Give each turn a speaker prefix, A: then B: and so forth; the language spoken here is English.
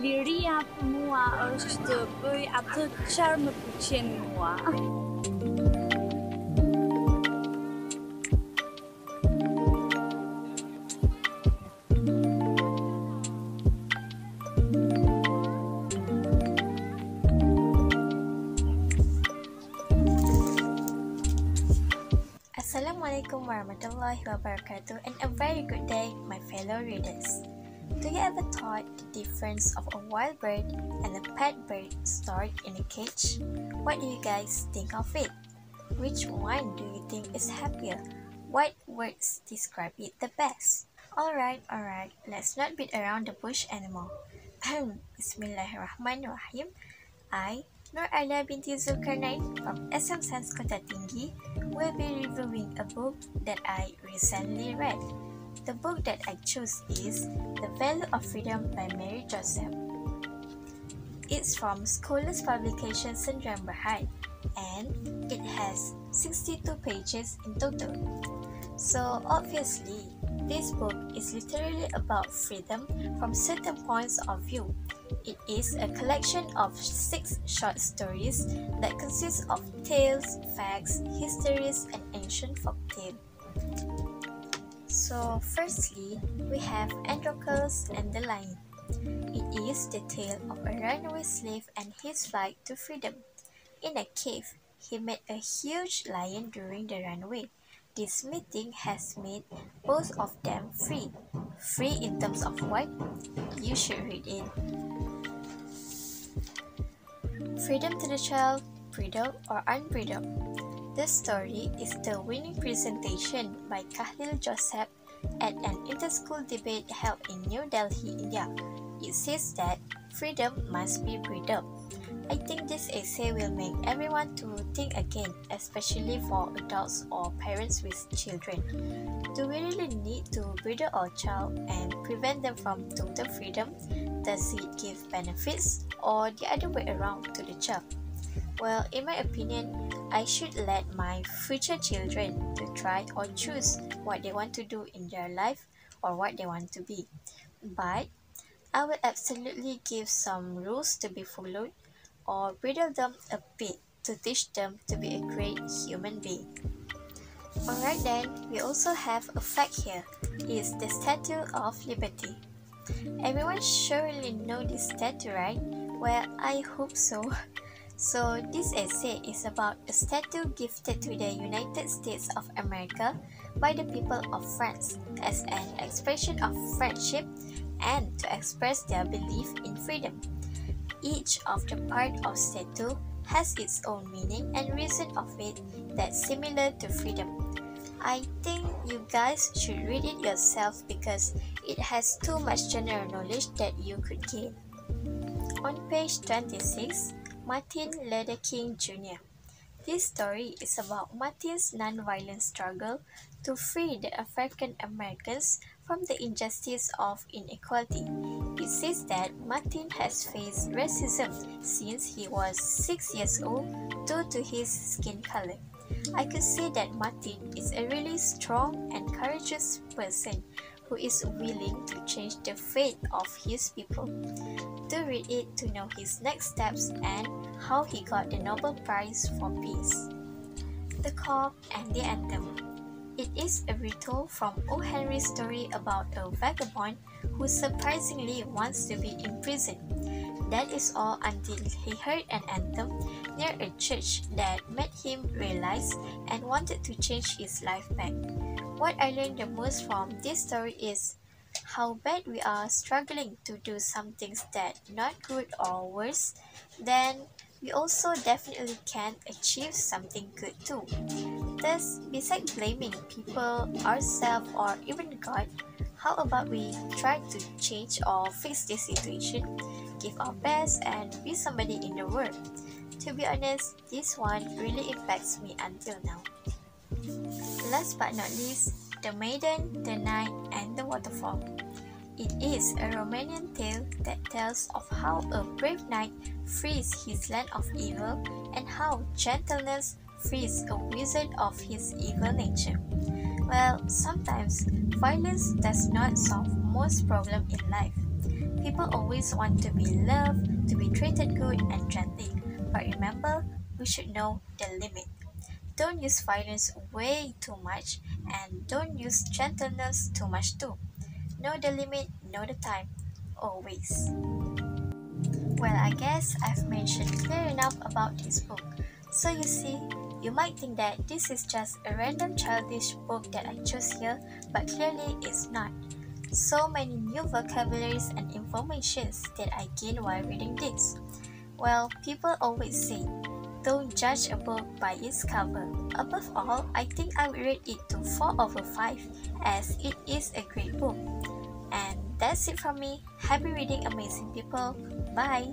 A: Nuraleeya semua Sm-Bi atau charme semua.
B: Assalamualaikum warahmatullahi wabarakatuh, and a very good day, my fellow readers. Do you ever thought the difference of a wild bird and a pet bird stored in a cage? What do you guys think of it? Which one do you think is happier? What words describe it the best? Alright, let's not beat around the bush anymore. Bismillahirrahmanirrahim. I, Nuraleeya binti Zulkarnain from SM Science Kota Tinggi, will be reviewing a book that I recently read. The book that I chose is The Value of Freedom by Mary Joseph. It's from Scholars Publications Sdn Bhd and it has 62 pages in total. So obviously, this book is literally about freedom from certain points of view. It is a collection of 6 short stories that consist of tales, facts, histories, and ancient folktales. So firstly, we have Androcles and the Lion. It is the tale of a runaway slave and his flight to freedom. In a cave, he met a huge lion during the runaway. This meeting has made both of them free. Free in terms of what? You should read it. Freedom to the Child, Bridled or Unbridled. This story is the winning presentation by Khalil Joseph at an inter-school debate held in New Delhi, India. It says that freedom must be bridled. I think this essay will make everyone to think again, especially for adults or parents with children. Do we really need to bridle our child and prevent them from total freedom? Does it give benefits or the other way around to the child? Well, in my opinion, I should let my future children to try or choose what they want to do in their life or what they want to be. But I will absolutely give some rules to be followed or bridle them a bit to teach them to be a great human being. Alright then, we also have a fact here. It's the Statue of Liberty. Everyone surely know this statue, right? Well, I hope so. So this essay is about a statue gifted to the United States of America by the people of France as an expression of friendship and to express their belief in freedom. Each of the part of statue has its own meaning and reason of it that's similar to freedom. I think you guys should read it yourself because it has too much general knowledge that you could gain. On page 26, Martin Luther King Jr. This story is about Martin's non-violent struggle to free the African Americans from the injustice of inequality. It says that Martin has faced racism since he was 6 years old due to his skin color. I could say that Martin is a really strong and courageous person who is willing to change the fate of his people. Do read it to know his next steps and how he got the Nobel Prize for Peace. The Cock and the Anthem. It is a retold from O. Henry's story about a vagabond who surprisingly wants to be imprisoned. That is all until he heard an anthem near a church that made him realize and wanted to change his life back. What I learned the most from this story is how bad we are struggling to do some things that not good or worse, then we also definitely can achieve something good too. Thus, besides blaming people, ourselves, or even God, how about we try to change or fix this situation, give our best, and be somebody in the world? To be honest, this one really impacts me until now. Last but not least, The Maiden, the Knight, and the Waterfall. It is a Romanian tale that tells of how a brave knight frees his land of evil and how gentleness frees a wizard of his evil nature. Well, sometimes violence does not solve most problems in life. People always want to be loved, to be treated good and gently. But remember, we should know the limit. Don't use violence way too much, and don't use gentleness too much too. Know the limit, know the time, always. Well, I guess I've mentioned clear enough about this book. So you see, you might think that this is just a random childish book that I chose here, but clearly it's not. So many new vocabularies and informations that I gained while reading this. Well, people always say, don't judge a book by its cover. Above all, I think I would rate it to 4/5 as it is a great book. And that's it from me. Happy reading, amazing people. Bye.